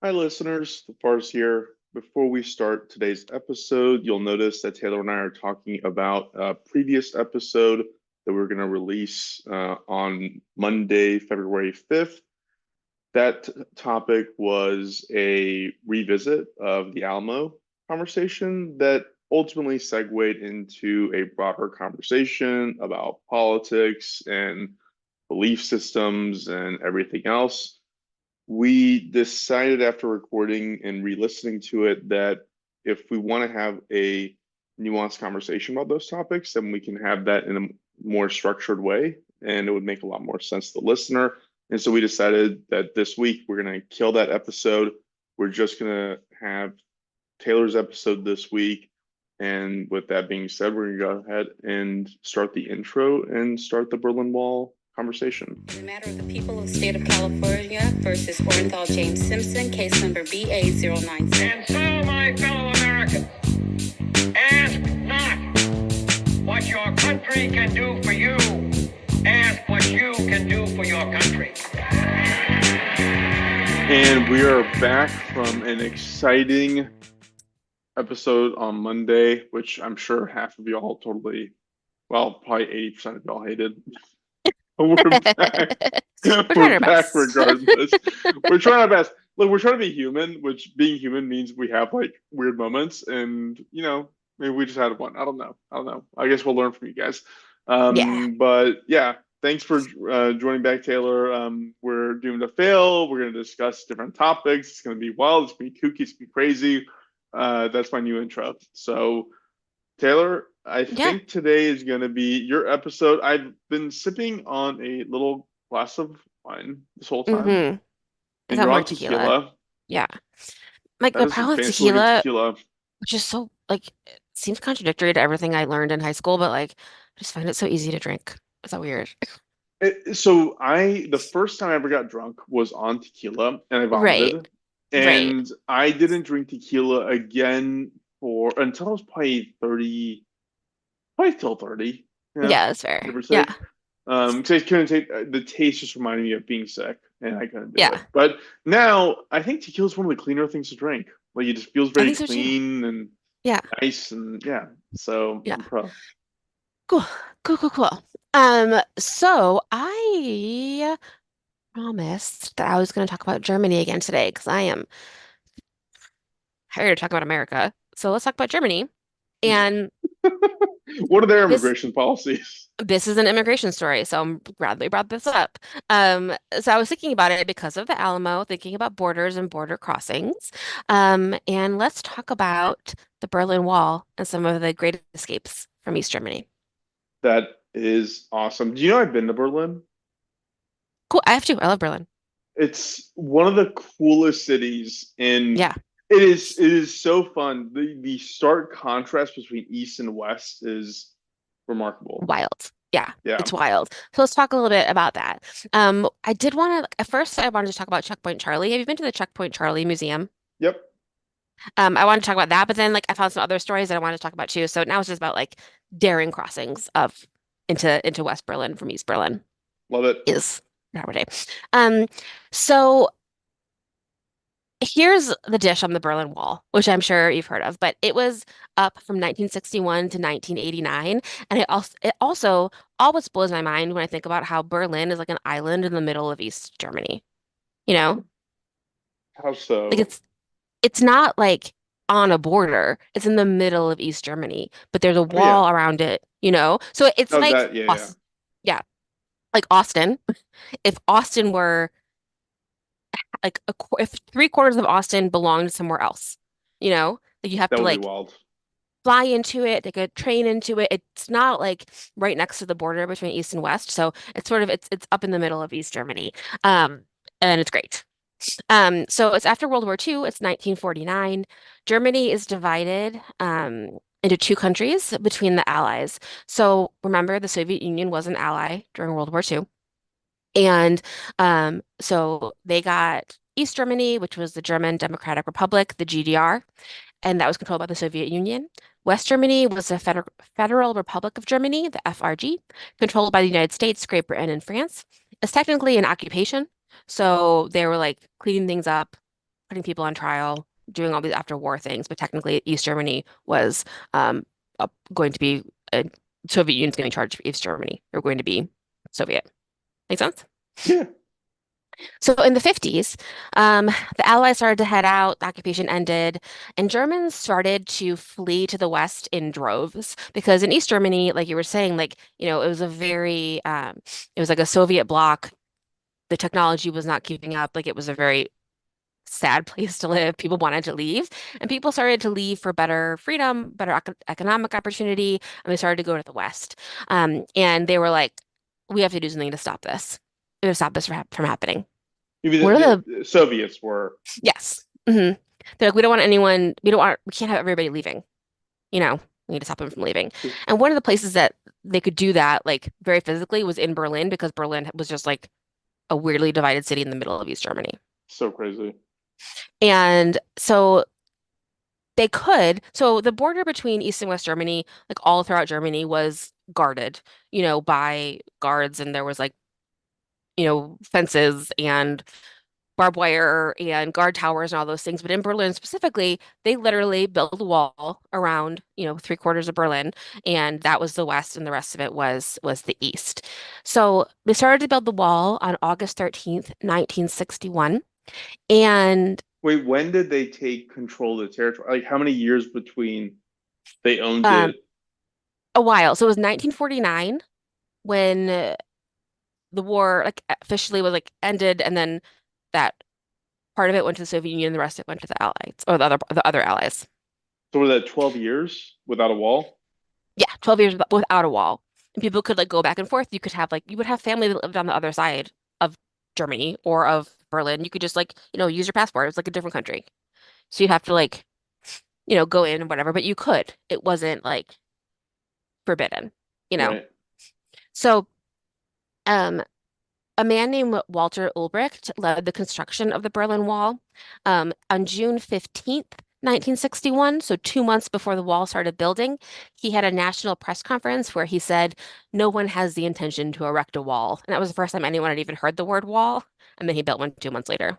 Hi, listeners. The Fars here. Before we start today's episode, you'll notice that Taylor and I are talking about a previous episode that we're going to release on Monday, February 5th. That topic was a revisit of the Alamo conversation that ultimately segued into a broader conversation about politics and belief systems and everything else. We decided after recording and re-listening to it that if we want to have a nuanced conversation about those topics, then we can have that in a more structured way, and it would make a lot more sense to the listener. And so we decided that this week we're going to kill that episode. We're just going to have Taylor's episode this week. And with that being said, we're going to go ahead and start the intro and start the Berlin Wall conversation. In the matter of the people of the state of California versus Orenthal James Simpson, case number BA096. And so, my fellow Americans, ask not what your country can do for you, ask what you can do for your country. And we are back from an exciting episode on Monday, which I'm sure half of y'all totally, well, probably 80% of y'all hated. We're back. We're back regardless. We're trying our best. Look, we're trying to be human, which being human means we have like weird moments, and maybe we just had one. I don't know. I guess we'll learn from you guys. Yeah. But yeah, thanks for joining back, Taylor. We're doomed to fail. We're going to discuss different topics. It's going to be wild. It's going to be kooky. It's going to be crazy. That's my new intro. So, Taylor, I think today is going to be your episode. I've been sipping on a little glass of wine this whole time. Mm-hmm. And you're on tequila. Yeah. Like That the is some problem with fancy looking tequila, tequila. which is so like it seems contradictory to everything I learned in high school, but like I just find it so easy to drink. Is that weird? So the first time I ever got drunk was on tequila and I Right. vomited. Right. And I didn't drink tequila again until I was probably till 30. Yeah, that's fair. Give or take. Yeah. Because I couldn't take the taste just reminded me of being sick and I couldn't do Yeah. it. But now I think tequila is one of the cleaner things to drink. Like it just feels I very think so too. clean and Yeah. nice and yeah. So Yeah. I'm pro. Cool. Cool. So I promised that I was going to talk about Germany again today because I am tired of talking about America. So let's talk about Germany. And What are their this immigration policies? this is an immigration story, so I'm glad we brought this up. So I was thinking about it because of the Alamo, thinking about borders and border crossings. And let's talk about the Berlin Wall and some of the great escapes from East Germany. That is awesome. Do you know I've been to Berlin? Cool. I have to. I love Berlin. It's one of the coolest cities and Yeah. it is so fun. The stark contrast between East and West is remarkable. Wild. Yeah, Yeah. it's wild. So let's talk a little bit about that. I did want to, at first, I wanted to talk about Checkpoint Charlie. Have you been to the Checkpoint Charlie Museum? Yep. I wanted to talk about that, but then like I found some other stories that I wanted to talk about too. So now it's just about like daring crossings of into West Berlin from East Berlin Love it. is nowadays. So here's the dish on the Berlin Wall, which I'm sure you've heard of, but it was up from 1961 to 1989, and it also always blows my mind when I think about how Berlin is like an island in the middle of East Germany. You know, How like so? it's not like on a border. It's in the middle of East Germany, but there's a Oh yeah. wall around it, you know? So it's Oh like that yeah. Yeah, like Austin. If Austin were like if three-quarters of Austin belonged somewhere else, you know? Like you have That to would be like wild. fly into it, take a train into it. It's not like right next to the border between East and West. So it's sort of it's up in the middle of East Germany. Um, and it's great. So it's after World War II, it's 1949. Germany is divided into two countries between the Allies. So remember, the Soviet Union was an ally during World War II. And so they got East Germany, which was the German Democratic Republic, the GDR, and that was controlled by the Soviet Union. West Germany was the Federal Republic of Germany, the FRG, controlled by the United States, Great Britain, and France. It's technically an occupation, so they were like cleaning things up, putting people on trial, doing all these after war things, but technically East Germany was um, going to be Soviet Union's going to be in charge of East Germany. They're going to be Soviet. Make sense? Yeah. So in the 50s, the Allies started to head out, the occupation ended, and Germans started to flee to the West in droves because in East Germany, like you were saying, like, it was a very, it was like a Soviet bloc. The technology was not keeping up. Like it was a very sad place to live. People wanted to leave, and people started to leave for better freedom, better economic opportunity, and they started to go to the West. And they were like, we have to do something to stop this. We have to stop this from happening. You mean What are the the Soviets were Yes. They're like, we don't want anyone, we can't have everybody leaving. You know, we need to stop them from leaving. And one of the places that they could do that, like very physically, was in Berlin because Berlin was just like a weirdly divided city in the middle of East Germany. so crazy. And so so the border between East and West Germany, like all throughout Germany, was guarded, by guards, and there was like, fences and barbed wire and guard towers and all those things. But in Berlin specifically, they literally built a wall around, three-quarters of Berlin, and that was the West, and the rest of it was the East. So they started to build the wall on August 13th, 1961. And Wait, when did they take control of the territory? Like, how many years between they owned um, it? a while. So it was 1949 when the war like officially was like ended, and then that part of it went to the Soviet Union, and the rest of it went to the Allies or the other allies. So were that 12 years without a wall? Yeah, 12 years without a wall. And people could like go back and forth. You would have family that lived on the other side of Germany or of Berlin. You could just like, use your passport. It was like a different country. So you'd have to like, go in and whatever, but you could. It wasn't like forbidden, you know. Right. So, um, a man named Walter Ulbricht led the construction of the Berlin Wall. On June 15th, 1961, so 2 months before the wall started building, he had a national press conference where he said, no one has the intention to erect a wall. And that was the first time anyone had even heard the word wall. And then he built one 2 months later,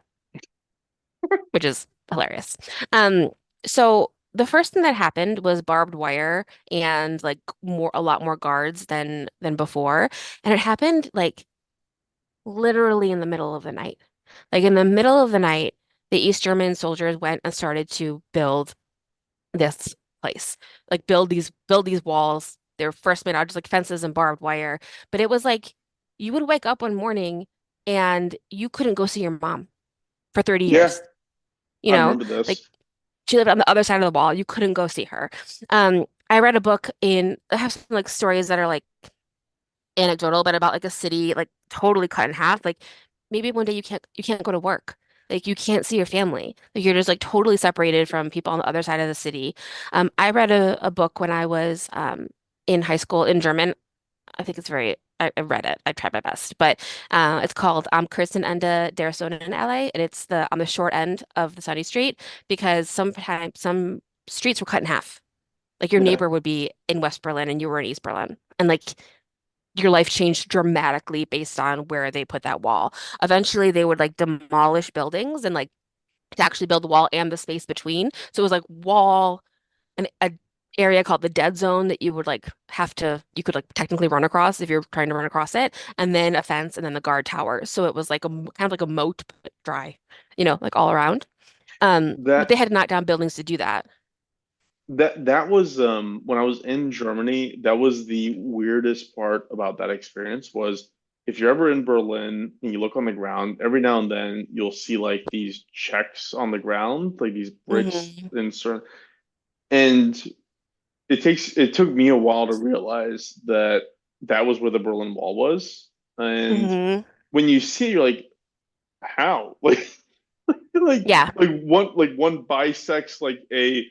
which is hilarious. Um, so the first thing that happened was barbed wire and like a lot more guards than before. And it happened like literally in the middle of the night. Like in the middle of the night, the East German soldiers went and started to build this place, like build these walls. They were first made out just like fences and barbed wire, but it was like you would wake up one morning and you couldn't go see your mom for 30 Yeah, years. You I know, remember like this. she lived on the other side of the wall. You couldn't go see her. I read a book I have some like stories that are like anecdotal, but about like a city like totally cut in half. Like maybe one day you can't go to work. Like you can't see your family. Like you're just like totally separated from people on the other side of the city. I read a book when I was in high school in German. I think it's I read it. I tried my best, but it's called Am Kirchenende der Sonnenallee, and it's the on the short end of the Sunny Street because sometimes some streets were cut in half. Like your Yeah. neighbor would be in West Berlin and you were in East Berlin, and like your life changed dramatically based on where they put that wall. Eventually, they would like demolish buildings and like to actually build the wall and the space between. So it was like wall and a area called the dead zone that you could like technically run across if you're trying to run across it, and then a fence and then the guard towers. So it was like kind of like a moat, but dry, like all around. But they That had to knock down buildings to do that. that was when I was in Germany, that was the weirdest part about that experience was if you're ever in Berlin and you look on the ground, every now and then you'll see like these checks on the ground, like these bricks Hmm. in certain and it took me a while to realize that that was where the Berlin Wall was. And Hmm. when you see it, you're like, how? Like Yeah. one bisects like a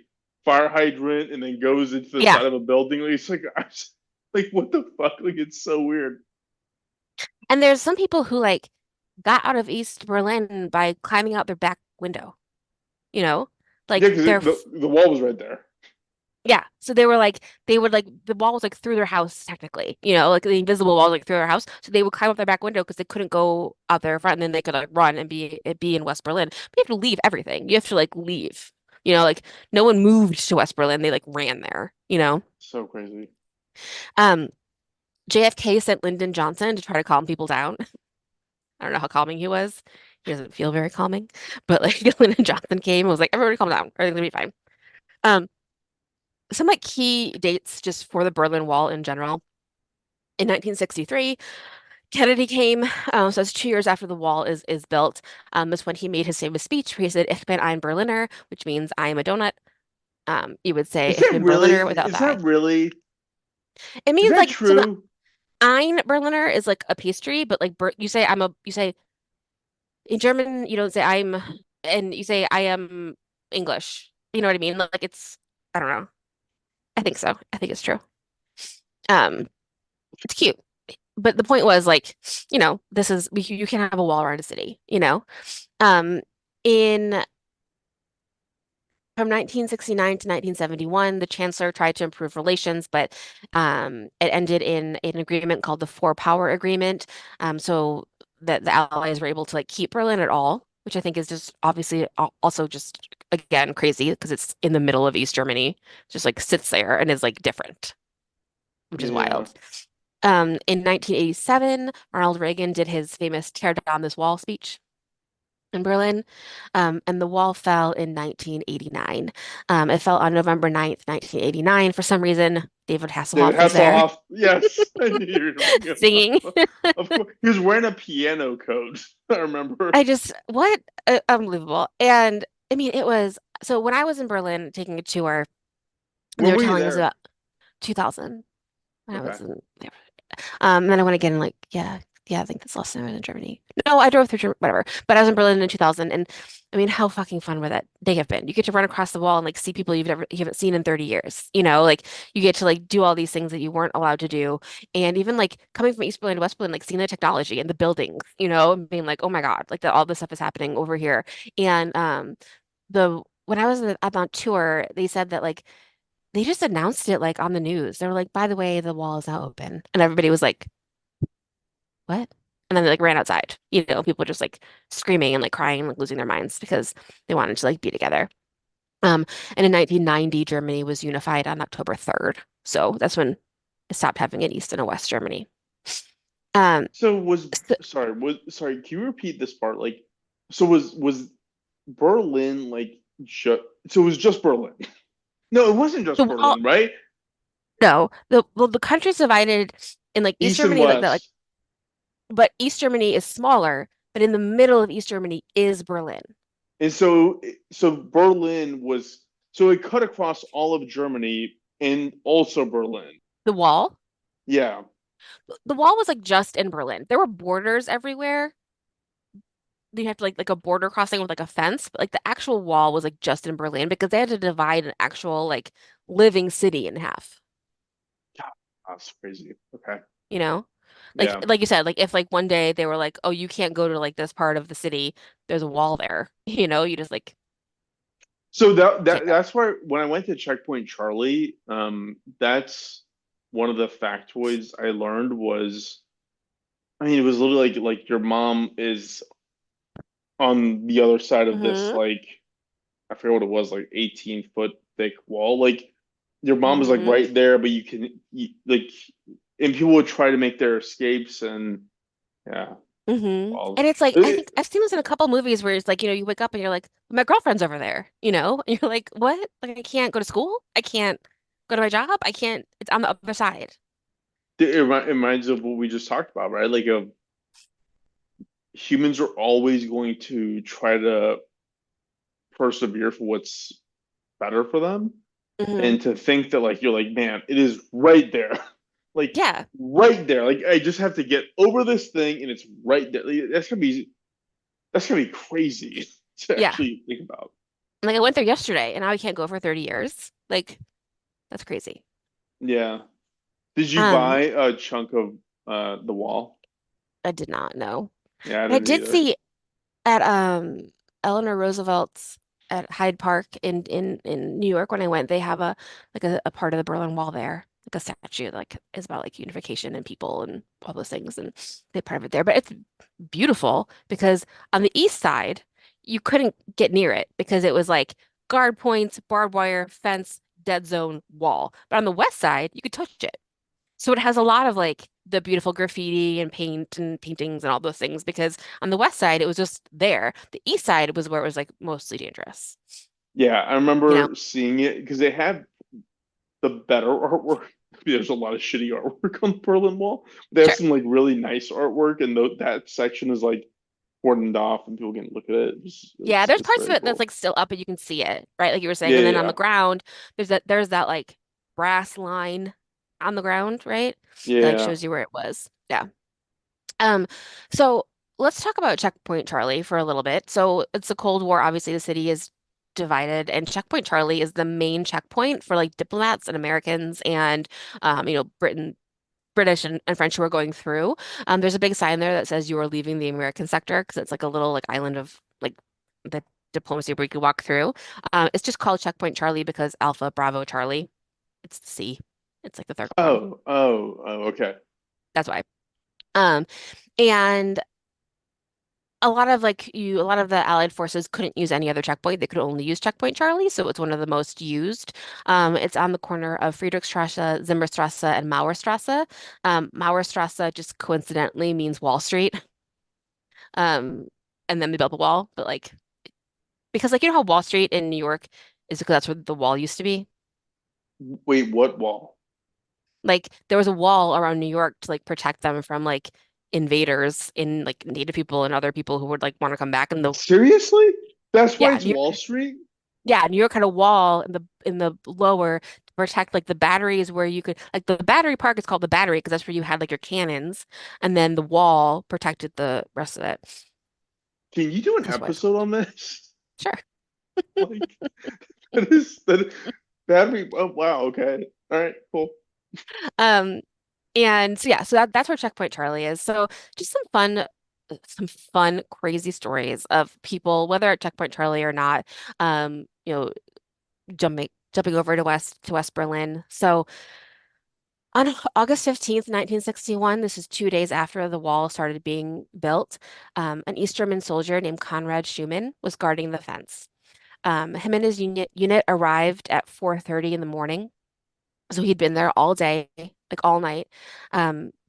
fire hydrant and then goes into the Yeah. side of a building. Like, it's like like what the fuck? Like it's so weird. And there's some people who like got out of East Berlin by climbing out their back window, you know? Yeah, Like because they're the wall was right there. Yeah, so they were like they would like the wall was like through their house technically, like the invisible wall was like through their house. So they would climb up their back window because they couldn't go out their front, and then they could like run and be in West Berlin. But you have to leave everything. You have to like leave. Like no one moved to West Berlin. They like ran there. So crazy. Um, JFK sent Lyndon Johnson to try to calm people down. I don't know how calming he was. He doesn't feel very calming, but like Lyndon Johnson came and was like, everybody calm down. Everything's gonna be fine. Um, some like key dates just for the Berlin Wall in general. In 1963, Kennedy came. So it's 2 years after the wall is built. Is when he made his famous speech where he said, "Ich bin ein Berliner," which means I am a donut. You would say Is "Ich that bin really? Berliner" without Is the that I. really? It Is means that like so the true? ein Berliner is like a pastry, but like you say in German you don't say I'm, and you say I am English. You know what I mean? Like it's I don't know. I think so. I think it's true. Um, it's cute. But the point was like, you can have a wall around a city. Um, in From 1969 to 1971, the chancellor tried to improve relations, but it ended in an agreement called the Four Power Agreement. So that the Allies were able to like keep Berlin at all, which I think is just obviously also just again crazy because it's in the middle of East Germany, just like sits there and is like different, which is Yeah. wild. In 1987, Ronald Reagan did his famous tear down this wall speech in Berlin, and the wall fell in 1989. It fell on November 9th, 1989. For some reason, David David Hasselhoff was there Hasselhoff. Yes, I knew you were gonna bring him singing. up. Of course, he was wearing a piano coat. I remember. What? Unbelievable. And I mean, it was, so when I was in Berlin taking a tour, and they When were were you telling us there? about 2000 when I Okay. was in there. Then I went again, like, yeah, I think that's the last time I was in Germany. No, I drove through whatever. But I was in Berlin in 2000, and I mean, how fucking fun would that they have been? You get to run across the wall and like see people you haven't seen in 30 years. Like you get to like do all these things that you weren't allowed to do, and even like coming from East Berlin to West Berlin, like seeing the technology and the buildings, and being like, oh my God, like all this stuff is happening over here. And the when I was on tour, they said that like they just announced it like on the news. They were like, by the way, the wall is now open, and everybody was like, what? And then they like ran outside. People just like screaming and like crying and like losing their minds because they wanted to like be together. Um, and in 1990, Germany was unified on October 3rd. So that's when it stopped having an East and a West Germany. Um, So was so sorry, was sorry, can you repeat this part? Like, so was Berlin like just so it was just Berlin? No, it wasn't the just wall, Berlin, right? no, the country's divided in like East East and Germany, like that, like, West. but East Germany is smaller, but in the middle of East Germany is Berlin. And so Berlin was so it cut across all of Germany and also Berlin. The wall, Yeah. the wall was like just in Berlin. There were borders everywhere. You have to like a border crossing with like a fence, but like the actual wall was like just in Berlin because they had to divide an actual like living city in half, God, that's crazy. Okay. you know? Like Yeah. like you said, like if like one day they were like, "Oh, you can't go to like this part of the city. There's a wall there." You just like So that, can't that go. that's where when I went to Checkpoint Charlie, that's one of the factoids I learned was I mean it was literally like your mom is on the other side of this Hmm. like I forget what it was like 18-foot thick wall. Like your mom was like Hmm. right there, but like and people would try to make their escapes and yeah, Hmm. well, And it's like I think I've seen this in a couple movies where it's like, you wake up and you're like, "My girlfriend's over there," and you're like, "What? Like I can't go to school? I can't go to my job? I can't. It's on the other side." it reminds of what we just talked about, right? Like humans are always going to try to persevere for what's better for them, Hmm. and to think that like you're like, man, it is right there, like Yeah. right there. Like I just have to get over this thing, and it's right there. Like, that's gonna be crazy to Yeah. actually think about. Like I went there yesterday and now I can't go for 30 years. Like that's crazy. Yeah. Did you Um, buy a chunk of the wall? I did not know. Yeah, I But I didn't did either. see at Eleanor Roosevelt's. at Hyde Park in New York when I went. They have a part of the Berlin Wall there, like a statue like is about like unification and people and all those things, and they part of it there. But it's beautiful because on the east side you couldn't get near it because it was like guard points, barbed wire, fence, dead zone, wall. But on the west side you could touch it. So it has a lot of like the beautiful graffiti and paint and paintings and all those things because on the west side it was just there. The east side was where it was like mostly dangerous. Yeah, I You know? remember seeing it because they have the better artwork. There's a lot of shitty artwork on the Berlin Wall. They have Sure. some like really nice artwork, and that section is like cordoned off, and people can look at it. Yeah, there's It's parts of very it that's cool. like still up and you can see it, right? Like you were saying. Yeah, And then on yeah, the ground, there's that like brass line on the ground, right? That like yeah. shows you where it was. Yeah. Um, so let's talk about Checkpoint Charlie for a little bit. So it's the Cold War. Obviously, the city is divided, and Checkpoint Charlie is the main checkpoint for like diplomats and Americans and British and French who are going through. There's a big sign there that says you are leaving the American sector because it's like a little like island of like the diplomacy where you can walk through. It's just called Checkpoint Charlie because Alpha Bravo Charlie. It's the C. It's like the third one. Oh, okay. That's why. Um, and a lot of the Allied forces couldn't use any other checkpoint. They could only use Checkpoint Charlie, so it's one of the most used. It's on the corner of Friedrichstrasse, Zimmerstrasse, and Mauerstrasse. Mauerstrasse just coincidentally means Wall Street. Um, and then they built the wall, but like because like you know how Wall Street in New York is because that's where the wall used to be. Wait, what wall? Like there was a wall around New York to like protect them from like invaders in like Native people and other people who would like want to come back. And the Seriously? That's why yeah, it's Wall Street? Yeah, New York had a wall in the lower to protect like the batteries where you could like the battery park is called the battery because that's where you had like your cannons, and then the wall protected the rest of it. Can you do an That's why it's episode on this? sure. Like that'd be oh wow, okay. All right, cool. Um, and so yeah, so that's where Checkpoint Charlie is. So just some fun, crazy stories of people, whether at Checkpoint Charlie or not, um, you know, jumping over to West Berlin. So on August 15th, 1961, this is 2 days after the wall started being built, an East German soldier named Konrad Schumann was guarding the fence. Him and his unit arrived at 4:30 in the morning. So he'd been there all day, like all night.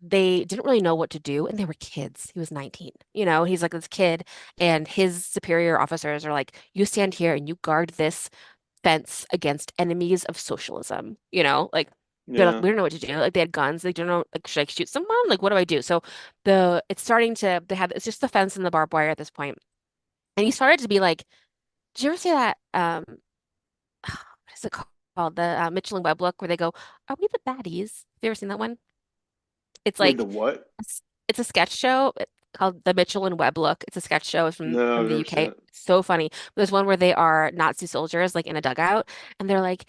They didn't really know what to do, and they were kids. He was 19. He's like this kid, and his superior officers are like, you stand here and you guard this fence against enemies of socialism. Like they're like, Yeah. we don't know what to do. Like they had guns. They don't know, like, should I shoot someone? Like, what do I do? So it's starting to, it's just the fence and the barbed wire at this point. And he started to be like, did you ever see that, what is it called? The Mitchell and Webb look where they go, are we the baddies? Have you ever seen that one? It's Wait, the like, what? it's a sketch show called the Mitchell and Webb look. It's a sketch show No, from I've the never seen UK. it. It's so funny. There's one where they are Nazi soldiers like in a dugout and they're like,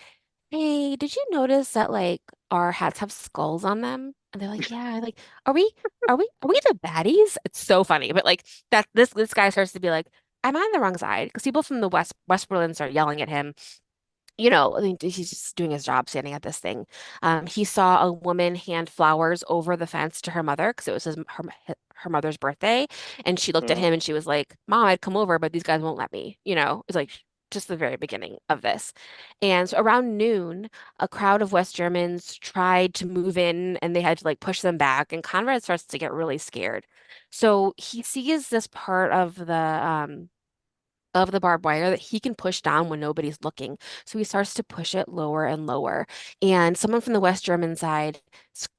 "Hey, did you notice that like our hats have skulls on them?" And they're like, "Yeah." Like, are we the baddies?" It's so funny. But like that this guy starts to be like, "I'm on the wrong side," because people from the West Berlin start yelling at him. I mean, he's just doing his job standing at this thing. He saw a woman hand flowers over the fence to her mother because it was her mother's birthday. And she looked at Uh, him and she was like, Mom, I'd come over, but these guys won't let me. It's like just the very beginning of this. And so around noon, a crowd of West Germans tried to move in and they had to like push them back. And Conrad starts to get really scared. So he sees this part of the barbed wire that he can push down when nobody's looking. So he starts to push it lower and lower. And someone from the West German side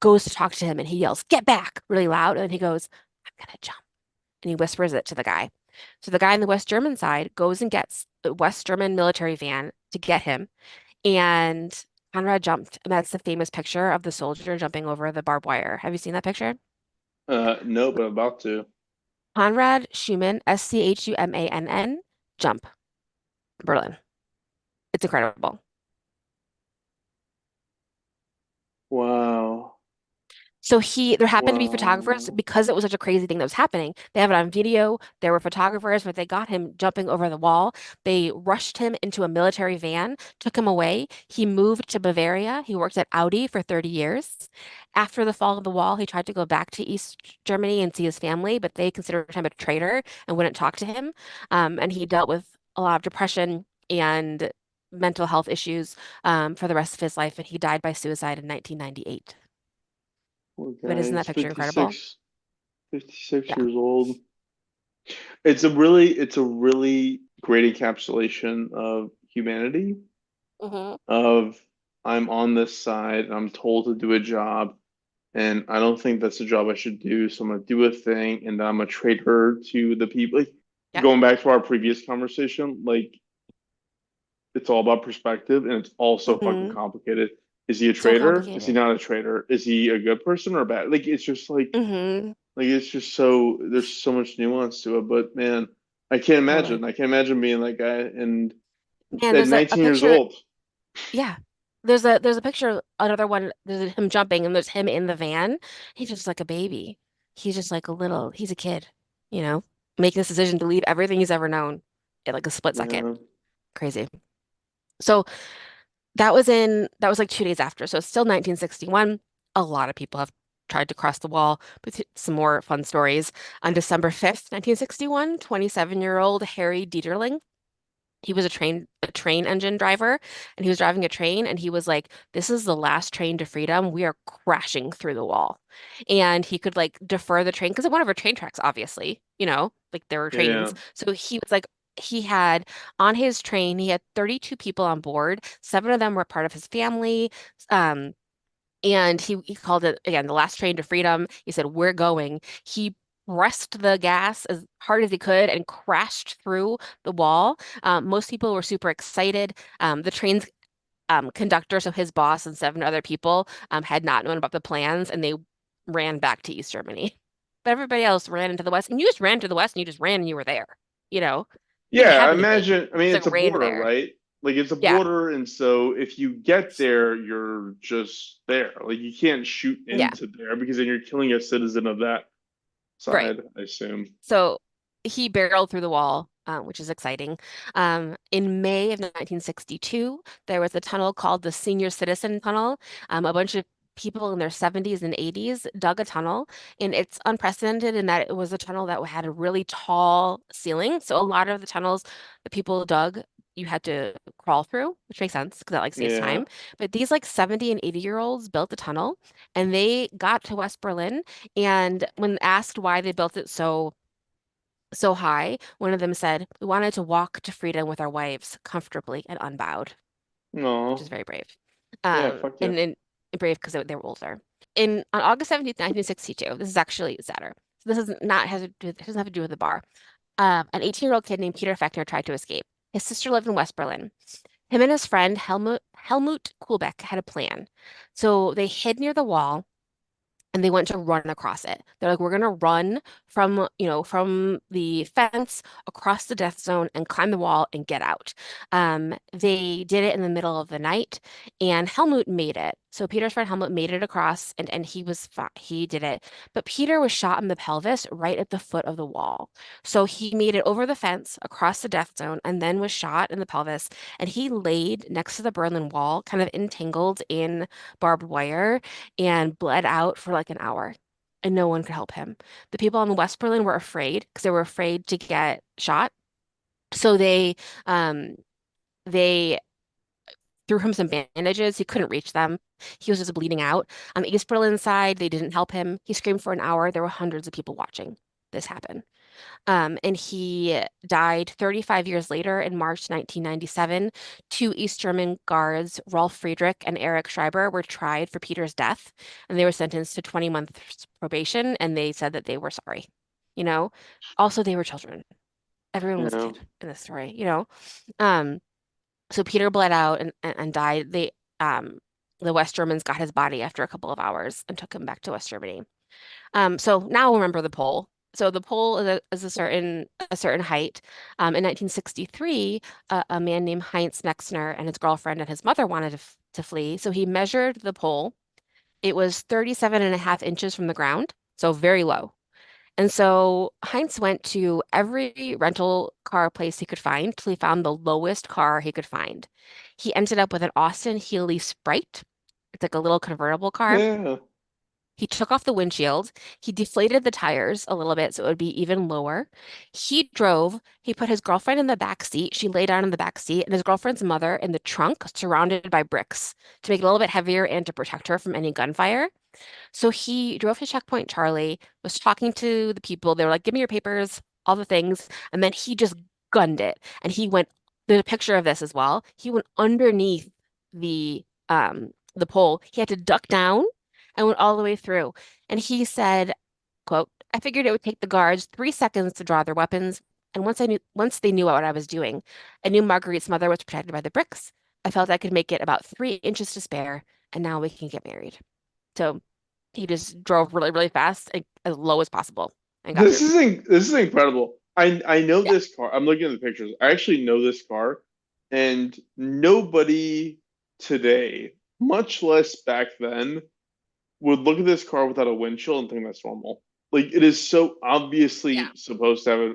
goes to talk to him and he yells, "Get back!" really loud. And then he goes, "I'm gonna jump." And he whispers it to the guy. So the guy on the West German side goes and gets a West German military van to get him. And Conrad jumped. And that's the famous picture of the soldier jumping over the barbed wire. Have you seen that picture? no, but I'm about to. Conrad Schumann, Schumann, jump, Berlin. It's incredible. Wow. So there happened to be photographers Wow. because it was such a crazy thing that was happening. They have it on video. There were photographers, but they got him jumping over the wall. They rushed him into a military van, took him away. He moved to Bavaria. He worked at Audi for 30 years. After the fall of the wall, he tried to go back to East Germany and see his family, but they considered him a traitor and wouldn't talk to him. And he dealt with a lot of depression and mental health issues for the rest of his life, and he died by suicide in 1998. Poor But guy. isn't that He's picture incredible? 56 Yeah. years old. It's a really great encapsulation of humanity, Hmm. of I'm on this side and I'm told to do a job and I don't think that's a job I should do, so I'm gonna do a thing and I'm a traitor to the people. Like, Yeah. going back to our previous conversation, like it's all about perspective and it's also fucking Hmm. complicated. Is he a So traitor? Is he complicated. not a traitor? Is he a good person or bad? Like it's just Hmm. like it's just so there's so much nuance to it. But man, I can't Totally. imagine. I can't imagine being that guy and Man, at there's a 19 years picture. old. Yeah. There's a picture, another one, there's him jumping and there's him in the van. He's just like a baby. He's just like he's a kid, you know, making this decision to leave everything he's ever known in like a split second. Yeah. Crazy. So that was like 2 days after. So it's still 1961. A lot of people have tried to cross the wall. But some more fun stories. On December 5th, 1961, 27-year-old Harry Dieterling. He was a train engine driver, and he was driving a train, and he was like, "This is the last train to freedom. We are crashing through the wall." And he could like defer the train because it went over train tracks, obviously, like there were Yeah. trains. So he was like, he had on his train, he had 32 people on board. Seven of them were part of his family. Um, and he called it again the last train to freedom. He said, "We're going." He pressed the gas as hard as he could and crashed through the wall. Most people were super excited. The train's conductor, so his boss and seven other people, had not known about the plans, and they ran back to East Germany. But everybody else ran into the West, and you just ran to the West, and you just ran, and you were there. You know, you didn't Yeah, I have anything. imagine. I mean, Just it's like a ran border, there. right? Like it's a Yeah, border, and so if you get there, you're just there. Like you can't shoot yeah, into there because then you're killing a citizen of that right. side, I assume. So he barreled through the wall, which is exciting. In May of 1962, there was a tunnel called the Senior Citizen Tunnel. A bunch of people in their 70s and 80s dug a tunnel, and it's unprecedented in that it was a tunnel that had a really tall ceiling. So a lot of the tunnels that people dug, you had to crawl through, which makes sense because that like saves Yeah. time. But these like 70 and 80-year-olds built the tunnel, and they got to West Berlin. And when asked why they built it so high, one of them said, "We wanted to walk to freedom with our wives comfortably and unbowed," which is No. very brave. Yeah. Fuck yeah. And brave because they were older. On August 17th, 1962, this is actually sadder. So this is not has to do, it doesn't have to do with the bar. An 18-year-old kid named Peter Fechner tried to escape. His sister lived in West Berlin. Him and his friend Helmut Kuhlbeck had a plan. So they hid near the wall and they went to run across it. They're like, "We're gonna run from the fence across the death zone and climb the wall and get out." They did it in the middle of the night, and Helmut made it. So Peter's friend Helmut made it across, and he did it. But Peter was shot in the pelvis right at the foot of the wall. So he made it over the fence across the death zone, and then was shot in the pelvis. And he laid next to the Berlin Wall, kind of entangled in barbed wire and bled out for like an hour, and no one could help him. The people in West Berlin were afraid because they were afraid to get shot. So um they threw him some bandages. He couldn't reach them. He was just bleeding out. On the East Berlin side, they didn't help him. He screamed for an hour. There were hundreds of people watching this happen. And he died 35 years later in March 1997. Two East German guards, Rolf Friedrich and Erich Schreiber, were tried for Peter's death, and they were sentenced to 20 months probation, and they said that they were sorry. You know, also they were children. Everyone was a Yeah. kid in this story. Um, so Peter bled out and died. The West Germans got his body after a couple of hours and took him back to West Germany. So now remember the pole. So the pole is a certain height. In 1963, a man named Heinz Mexner and his girlfriend and his mother wanted to flee. So he measured the pole It was 37 and a half inches from the ground, so very low. And so Heinz went to every rental car place he could find till he found the lowest car he could find. He ended up with an Austin Healey Sprite. It's like a little convertible car. Yeah. He took off the windshield. He deflated the tires a little bit so it would be even lower. He drove. He put his girlfriend in the back seat. She lay down in the back seat, and his girlfriend's mother in the trunk, surrounded by bricks to make it a little bit heavier and to protect her from any gunfire. So he drove to Checkpoint Charlie, was talking to the people. They were like, give me your papers, all the things. And then he just gunned it. And he went, there's a picture of this as well. He went underneath the pole. He had to duck down and went all the way through. And he said, quote, I figured it would take the guards 3 seconds to draw their weapons. And once they knew what I was doing, I knew Marguerite's mother was protected by the bricks. I felt I could make it about 3 inches to spare, and now we can get married. So he just drove really, really fast and as low as possible and got through. This is incredible. I know Yeah. this car. I'm looking at the pictures. I actually know this car, and nobody today, much less back then, would look at this car without a windshield and think that's normal. Like it is so Yeah. obviously supposed to have a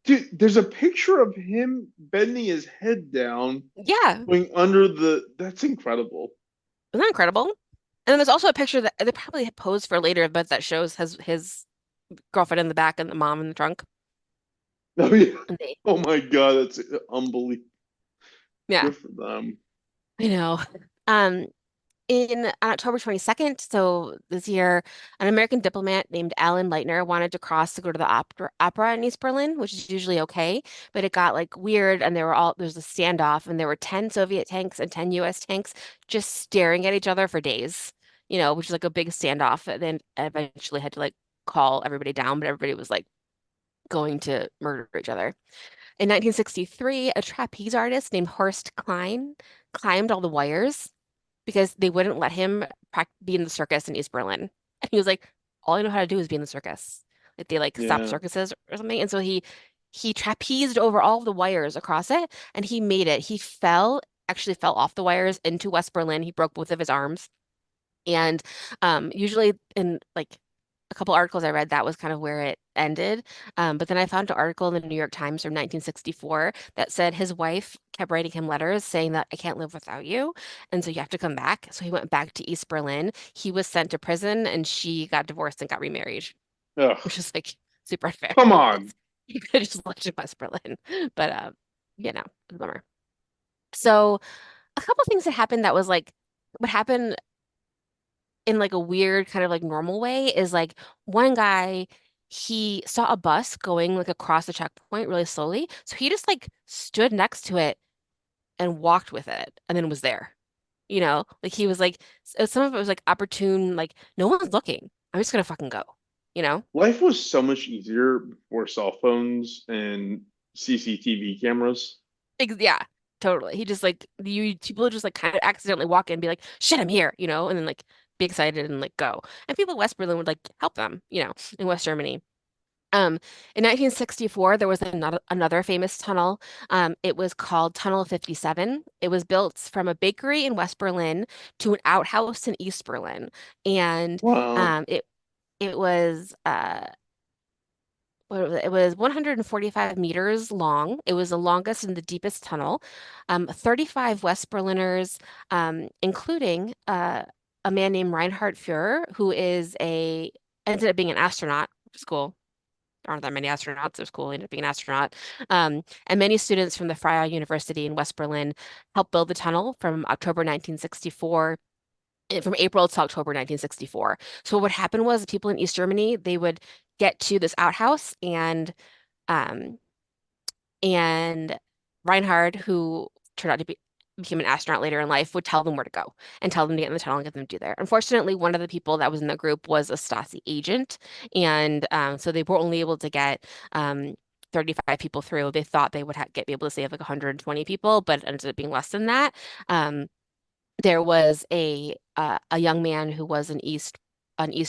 dude. There's a picture of him bending his head down, Yeah. going under the. That's incredible. Isn't that incredible? And then there's also a picture that they probably posed for later, but that shows his girlfriend in the back and the mom in the trunk. Oh yeah. And they, Oh my God, that's unbelievable. yeah, Good for them. I know. Um, on October 22nd, so this year, an American diplomat named Alan Leitner wanted to cross to go to the opera in East Berlin, which is usually okay, but it got like weird and there's a standoff and there were 10 Soviet tanks and 10 US tanks just staring at each other for days, which is like a big standoff. And then eventually had to like call everybody down, but everybody was like going to murder each other. In 1963, a trapeze artist named Horst Klein climbed all the wires because they wouldn't let him be in the circus in East Berlin. And he was like, all I know how to do is be in the circus. Like they like stopped Yeah. circuses or something. And so he trapezed over all of the wires across it and he made it. Actually fell off the wires into West Berlin. He broke both of his arms. And usually in like a couple articles I read, that was kind of where it ended. But then I found an article in the New York Times from 1964 that said his wife kept writing him letters saying that I can't live without you. And so you have to come back. So he went back to East Berlin. He was sent to prison and she got divorced and got remarried, which Ugh. is like super unfair Come because on. he could have just left in West Berlin. But it's a bummer. So a couple things that happened that was like what happened in like a weird kind of like normal way is like one guy he saw a bus going like across the checkpoint really slowly. So he just like stood next to it and walked with it and then was there. Like he was like some of it was like opportune, like no one's looking. I'm just gonna fucking go, you know? Life was so much easier before cell phones and CCTV cameras. Yeah, totally. He just like people just like kind of accidentally walk in and be like, shit, I'm here, and then like be excited and like go. And people in West Berlin would like help them, in West Germany. Um, in 1964, there was another famous tunnel. It was called Tunnel 57. It was built from a bakery in West Berlin to an outhouse in East Berlin, and Wow. it was what was it? It was 145 meters long. It was the longest and the deepest tunnel. 35 West Berliners, including a man named Reinhard Führer, ended up being an astronaut, which is cool. There aren't that many astronauts. It was cool. He ended up being an astronaut. And many students from the Freie University in West Berlin helped build the tunnel from October 1964 from April to October 1964. So what happened was people in East Germany, they would get to this outhouse um and Reinhard, who turned out to became an astronaut later in life, would tell them where to go and tell them to get in the tunnel and get them to do there. Unfortunately, one of the people that was in the group was a Stasi agent, and so they were only able to get 35 people through. They thought they would be able to save like 120 people, but it ended up being less than that. There was a young man who was an East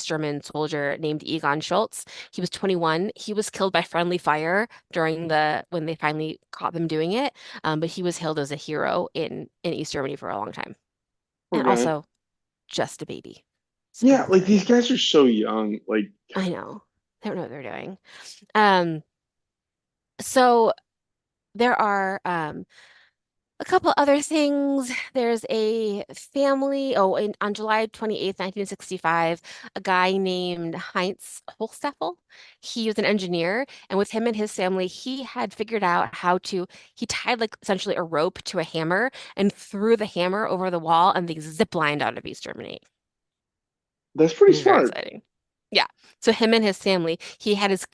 German soldier named Egon Schultz. He was 21. He was killed by friendly fire when they finally caught them doing it. But he was hailed as a hero in East Germany for a long time. And Okay. also just a baby. Yeah, like these Scary. guys are so young. Like, I know. They don't know what they're doing. Um, so there are a couple other things. There's a family. On July 28th, 1965, a guy named Heinz Holsteffel, he was an engineer, and with him and his family, he had figured out he tied like essentially a rope to a hammer and threw the hammer over the wall, and they zip lined out of East Germany, that's pretty which is very smart. exciting. Yeah. So him and his family, he had his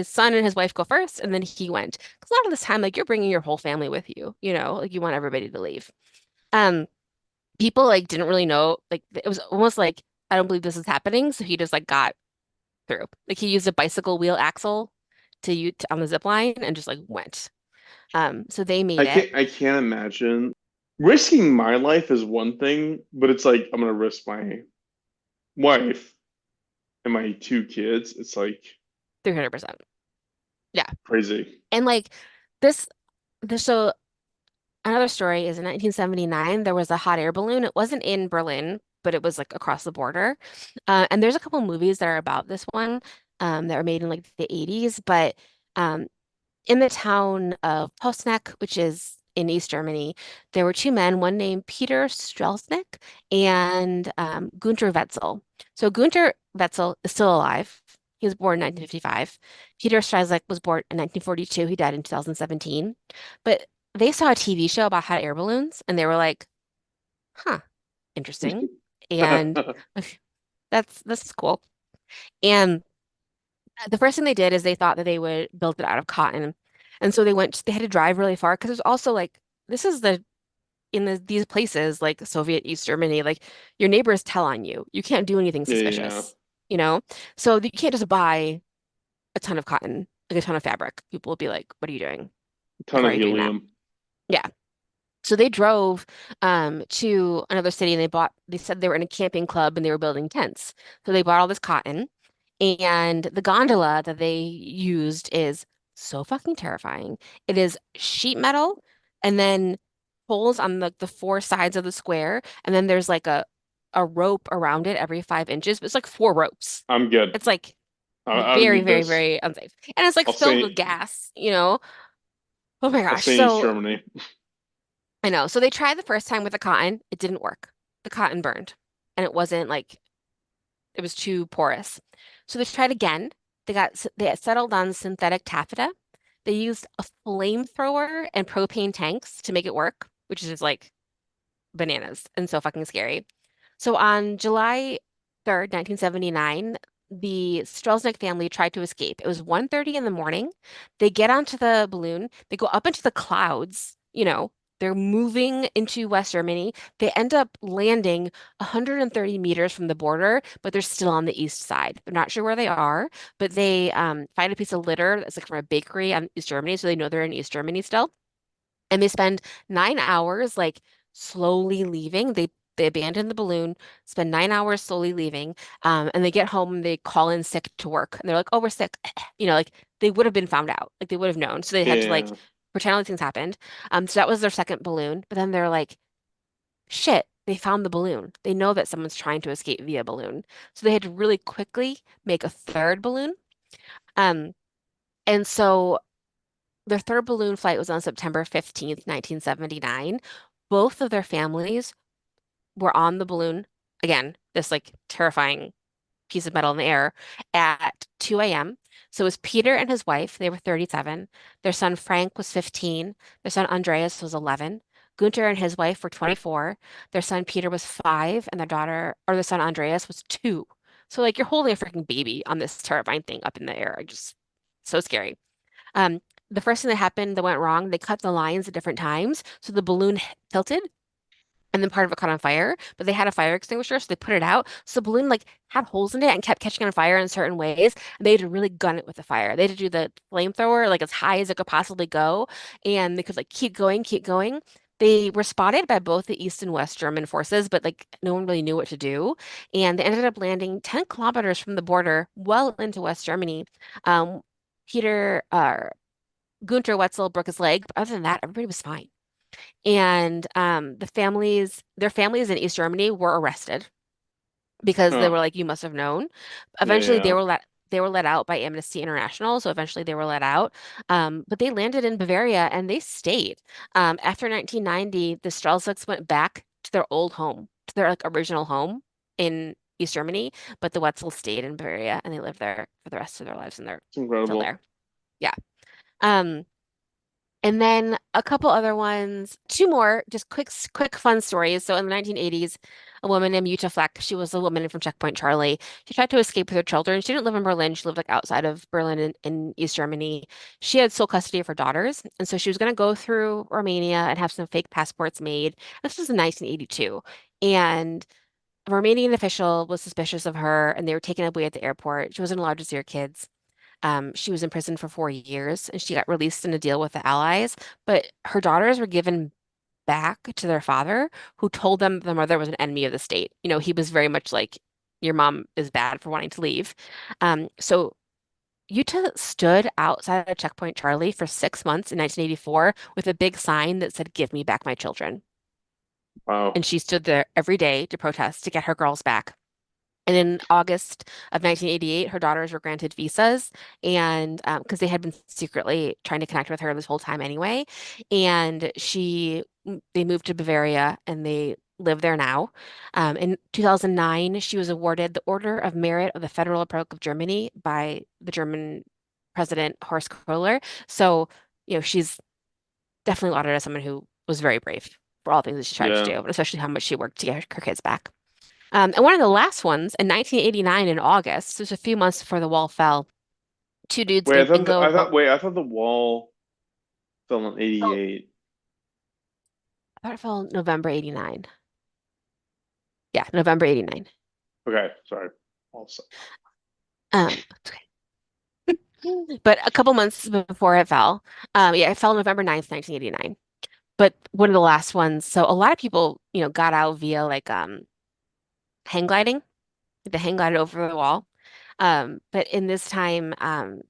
son and his wife go first, and then he went. Because a lot of this time, like you're bringing your whole family with you, like you want everybody to leave. Um, People like didn't really know, like it was almost like I don't believe this is happening, so he just like got through. Like he used a bicycle wheel axle on the zip line and just like went. So they made it. I can't imagine risking my life is one thing, but it's like I'm gonna risk my wife and my two kids. It's like 300%. Yeah. crazy. And like this so another story is in 1979, there was a hot air balloon. It wasn't in Berlin, but it was like across the border. And there's a couple movies that are about this one, that were made in like the 80s. But um, in the town of Posnack, which is in East Germany, there were two men, one named Peter Strelznick and Gunter Wetzel. So Gunter Wetzel is still alive. He was born in 1955. Peter Strelznick was born in 1942. He died in 2017. But they saw a TV show about hot air balloons, and they were like, "Huh, interesting." And that's cool. And the first thing they did is they thought that they would build it out of cotton. And so they had to drive really far because there's also like, this is these places like Soviet East Germany, like your neighbors tell on you. You can't do anything Yeah, yeah. suspicious, you know? So you can't just buy a ton of cotton, like a ton of fabric. People will be like, what are you doing? A Like, ton why of are you doing that? helium. Yeah. So they drove to another city and they said they were in a camping club and they were building tents. So they bought all this cotton and the gondola that they used is so fucking terrifying. It is sheet metal and then holes on the four sides of the square and then there's like a rope around it every 5 inches, but it's like four ropes. I'm good. It's like I don't very, need very, this. very unsafe. And it's like I'll filled stay. with gas. Oh my I'll gosh. stay in East So Germany. I know. So they tried the first time with the cotton. It didn't work. The cotton burned. And it wasn't like it was too porous. So they tried again. They had settled on synthetic taffeta. They used a flamethrower and propane tanks to make it work, which is just like bananas and so fucking scary. So on July 3rd, 1979, the Strelznick family tried to escape. It was 1:30 in the morning. They get onto the balloon. They go up into the clouds. They're moving into West Germany. They end up landing 130 meters from the border, but they're still on the east side. They're not sure where they are, but they find a piece of litter that's like from a bakery in East Germany, so they know they're in East Germany still. And they spend 9 hours like slowly leaving. They abandon the balloon, spend 9 hours slowly leaving, and they get home and they call in sick to work. And they're like, "Oh, we're sick." Like they would have been found out. Like they would have known. So they had to like Yeah. pretend all these things happened. So that was their second balloon. But then they're like, "Shit." They found the balloon. They know that someone's trying to escape via balloon. So they had to really quickly make a third balloon. Um, and so their third balloon flight was on September 15th, 1979. Both of their families were on the balloon. Again, this like terrifying piece of metal in the air at 2 a.m. So it was Peter and his wife. They were 37. Their son Frank was 15. Their son Andreas was 11. Gunter and his wife were 24. Their son Peter was 5, and their son Andreas was 2. So like you're holding a freaking baby on this terrifying thing up in the air. Just so scary. Um, the first thing that happened that went wrong, they cut the lines at different times, so the balloon tilted and then part of it caught on fire, but they had a fire extinguisher, so they put it out. So the balloon like had holes in it and kept catching on fire in certain ways. And they had to really gun it with the fire. They had to do the flamethrower like as high as it could possibly go, and they could like keep going, keep going. They were spotted by both the East and West German forces, but like no one really knew what to do. And they ended up landing 10 kilometers from the border, well into West Germany. Um, Peter, Gunter Wetzel broke his leg, but other than that, everybody was fine. And their families in East Germany were arrested because they Huh. were like, you must have known. Yeah, Eventually, yeah. they were let out by Amnesty International. So eventually, they were let out. But they landed in Bavaria and they stayed. After 1990, the Strelzyks went back to their old home, to their like original home in East Germany. But the Wetzels stayed in Bavaria and they lived there for the rest of their lives, and they're It's still incredible. there. Yeah. Um, and then a couple other ones, two more, just quick fun stories. So in the 1980s, a woman named Jutta Fleck, she was a woman from Checkpoint Charlie. She tried to escape with her children. She didn't live in Berlin. She lived like outside of Berlin in East Germany. She had sole custody of her daughters. And so she was going to go through Romania and have some fake passports made. This was in 1982. And a Romanian official was suspicious of her and they were taken away at the airport. She wasn't allowed to see her kids. She was in prison for 4 years and she got released in a deal with the Allies. But her daughters were given back to their father, who told them the mother was an enemy of the state. You know, he was very much like, your mom is bad for wanting to leave. So Utah stood outside of Checkpoint Charlie for 6 months in 1984 with a big sign that said, "Give me back my children." Wow. And she stood there every day to protest to get her girls back. And in August of 1988, her daughters were granted visas, and because they had been secretly trying to connect with her this whole time anyway, and they moved to Bavaria and they live there now. In 2009, she was awarded the Order of Merit of the Federal Republic of Germany by the German President Horst Kohler. So, she's definitely lauded as someone who was very brave for all the things that she tried to Yeah. do, and especially how much she worked to get her kids back. And one of the last ones in 1989 in August, just a few months before the wall fell, two dudes Wait, named Ingo and Holger. I thought the wall fell in Oh, 88. I thought it fell November 89. Yeah, November 89. Okay, sorry. Also, It's okay. But a couple months before it fell, yeah, it fell November 9th, 1989. But one of the last ones, so a lot of people, got out via like hang gliding. They hang glided over the wall. But in this time,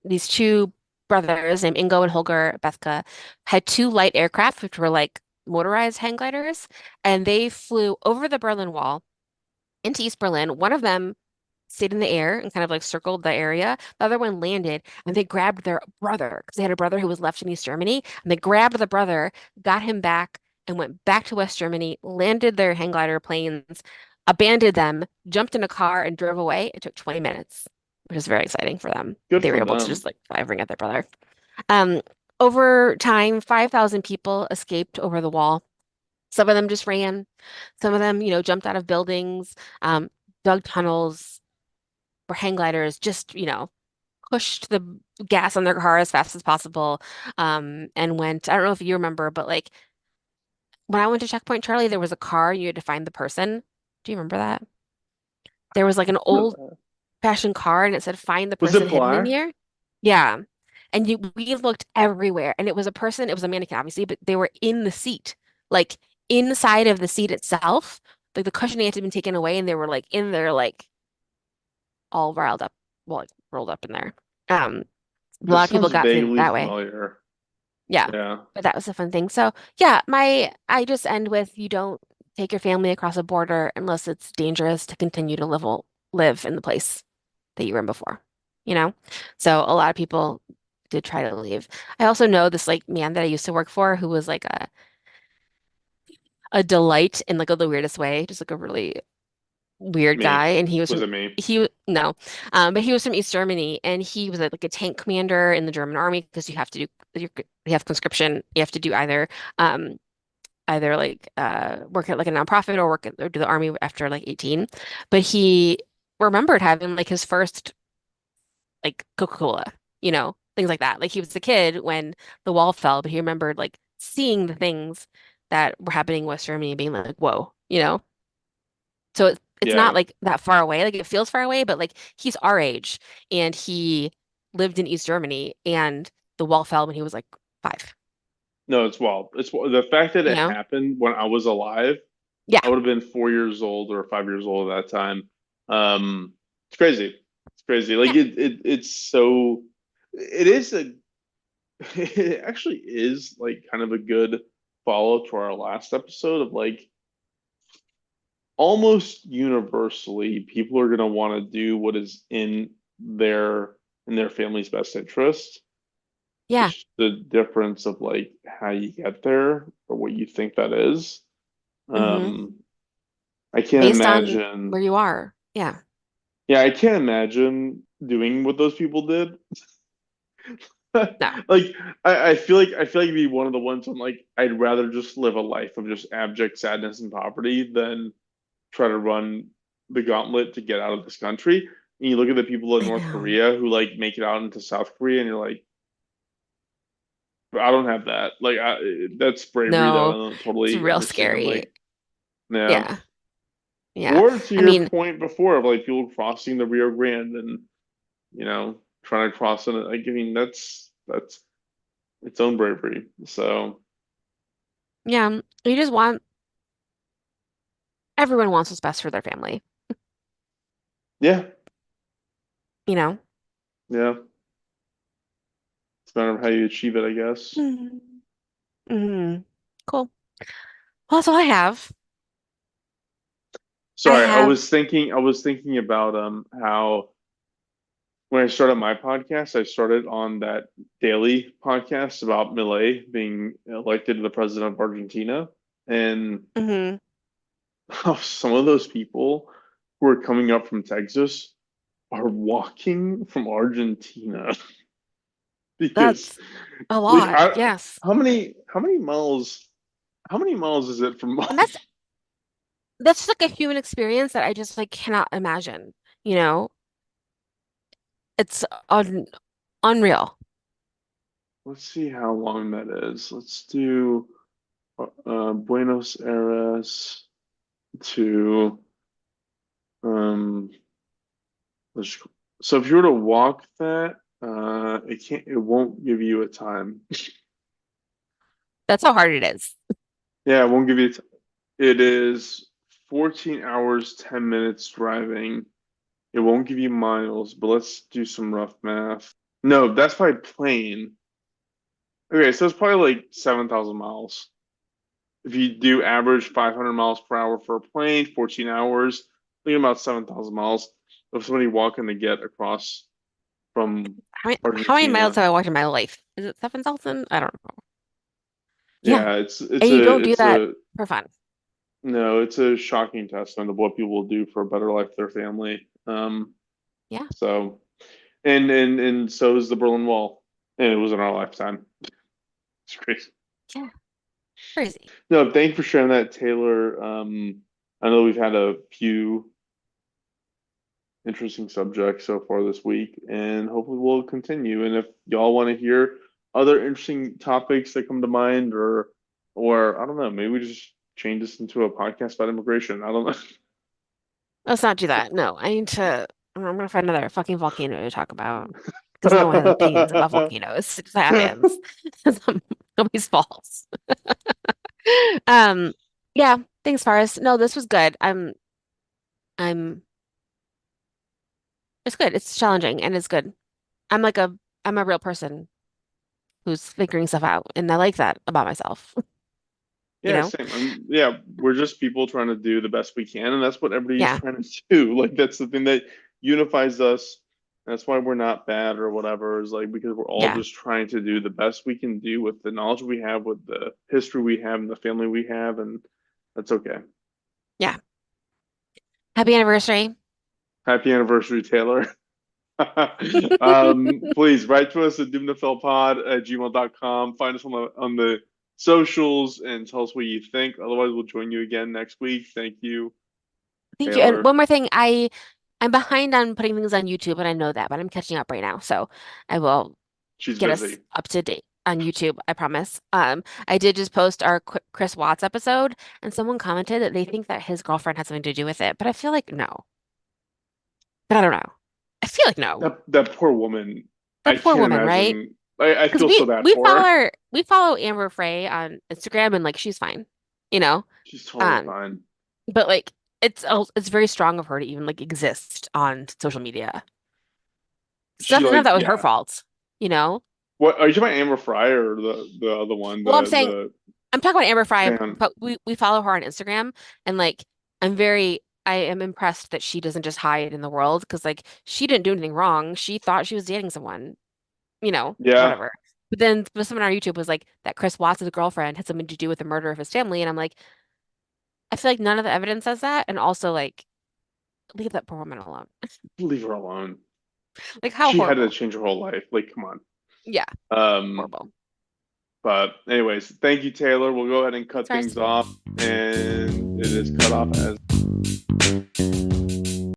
these two brothers named Ingo and Holger Bethke had two light aircraft, which were like motorized hang gliders, and they flew over the Berlin Wall into East Berlin. One of them stayed in the air and kind of like circled the area. The other one landed and they grabbed their brother because they had a brother who was left in East Germany. And they grabbed the brother, got him back, and went back to West Germany, landed their hang glider planes, abandoned them, jumped in a car, and drove away. It took 20 minutes, which is very exciting for them. good They were for able to them. just like fly and get their brother. Um, Over time, 5,000 people escaped over the wall. Some of them just ran. Some of them, jumped out of buildings, dug tunnels, or hang gliders, just, pushed the gas on their car as fast as possible, and went. I don't know if you remember, but like when I went to Checkpoint Charlie, there was a car, you had to find the person. Do you remember that? There was like an old fashioned car and it said find the Was person it hidden in black? here. Yeah. And we looked everywhere and it was a person, it was a mannequin obviously, but they were in the seat, like inside of the seat itself. Like the cushioning had been taken away and they were like in there, like all riled up, well, like rolled up in there. Um, a lot This of people sounds got through vaguely that way. familiar. Yeah. Yeah. But that was a fun thing. So yeah, I just end with you don't take your family across a border unless it's dangerous to continue to live in the place that you were in before, you know? So a lot of people did try to leave. I also know this like man that I used to work for who was like a delight in like the weirdest way, just like a really weird guy. Me. And he was Was from it me? no, but he was from East Germany and he was like a tank commander in the German army because you have to do you have conscription. You have to do um either like work at like a nonprofit or or do the army after like 18. But he remembered having like his first like Coca-Cola, things like that. Like he was a kid when the wall fell, but he remembered like seeing the things that were happening in West Germany and being like, whoa. So it's not Yeah. like that far away. Like it feels far away, but like he's our age and he lived in East Germany and the wall fell when he was like 5, No, it's wild. The fact that you it know? happened when I was alive. Yeah. I would have been 4 years old or 5 years old at that time. It's crazy. It's crazy. Like Yeah. it's so. It is a. It actually is like kind of a good follow to our last episode of like almost universally, people are going to want to do what is their in their family's best interest. Yeah. It's the difference of like how you get there or what you think that is. Hmm. Um, I can't Based on imagine. where you are. Yeah. Yeah, I can't imagine doing what those people did. No. Like I feel like it'd be one of the ones I'm like I'd rather just live a life of just abject sadness and poverty than try to run the gauntlet to get out of this country. And you look at the people in I North know. Korea who like make it out into South Korea, and you're like, I don't have that. Like that's bravery that I No, don't it's totally real understand. scary. Like, yeah. Yeah. Yeah. Or to I your mean, point before of like people crossing the Rio Grande and trying to cross it. Like, I mean, that's its own bravery. So yeah, you just want everyone wants what's best for their family, yeah, you know? yeah. It's a matter of how you achieve it, I guess. Mm-hmm. Hmm. Cool. Well, that's all I have. I Sorry, have, I was thinking about how when I started my podcast, I started on that daily podcast about Milei being elected to the president of Argentina, and hmm how some of those people who are coming up from Texas are walking from Argentina because that's a like lot. I Yes. how many miles is it from And that's like a human experience that I just like cannot imagine, you know? It's unreal. let's see how long that is. Let's do Buenos Aires to um let's, so if you were to walk that it won't give you a time. That's how hard it is. Yeah, it won't give you it is 14 hours 10 minutes driving. It won't give you miles, but let's do some rough math. No, that's by plane. Okay, so it's probably like 7,000 miles. If you do average 500 miles per hour for a plane, 14 hours, think about 7,000 miles of somebody walking to get across from How many miles Argentina. have I walked in my life? Is it 7,000? I don't know. Yeah. Yeah, And you don't do it's that a for fun. no, it's a shocking testament of what people will do for a better life for their family. Yeah. So and so is the Berlin Wall, and it was in our lifetime. It's crazy. Yeah. Crazy. No, thank you for sharing that, Taylor. I know we've had a few interesting subjects so far this week, and hopefully we'll continue. And if y'all want to hear other interesting topics that come to mind, or I don't know, maybe we just change this into a podcast about immigration. I don't know. Let's not do that. No, I'm gonna find another fucking volcano to talk about because no one has opinions about volcanoes. It just happens. It's nobody's fault. Um, yeah, thanks, Faris. No, this was good. I'm, it's good. It's challenging and it's good. I'm like a, I'm a real person who's figuring stuff out, and I like that about myself, you Yeah, know? same. Yeah, we're just people trying to do the best we can, and that's what everybody's Yeah, trying to do. Like that's the thing that unifies us. That's why we're not bad or whatever, is like because we're all yeah, just trying to do the best we can do with the knowledge we have, with the history we have, and the family we have, and that's okay. yeah. Happy anniversary. Happy anniversary, Taylor. Please write to us at doomnafellpod@gmail.com. Find us on the socials and tell us what you think. Otherwise, we'll join you again next week. Thank you, Thank you. And Taylor. one more thing, I'm behind on putting things on YouTube, and I know that, but I'm catching up right now. So I will She's get us busy. up to date on YouTube, I promise. I did just post our Chris Watts episode, and someone commented that they think that his girlfriend had something to do with it, but I feel like no. But I don't know. I feel like no. That poor woman. That I poor can't woman, right? imagine. I Because feel we so bad we for follow her. her, we follow Amber Frey on Instagram, and like she's fine, you know. She's totally Um, fine. but like it's very strong of her to even like exist on social media. So She none of like that was her yeah. fault, you know. What are you talking about, Amber Fry or the other one, Well, I'm saying the I'm talking about Amber Frey, fan? but we follow her on Instagram, and like I am impressed that she doesn't just hide in the world because like she didn't do anything wrong. She thought she was dating someone, Yeah, whatever. But someone on YouTube was like that Chris Watts' girlfriend had something to do with the murder of his family, and I'm like, I feel like none of the evidence says that, and also like leave that poor woman alone. leave her alone. Like how She had to horrible. change her whole life. Like, come on. Yeah, Um, horrible. but anyways, thank you, Taylor. We'll go ahead and cut Thanks, things off, and it is cut off as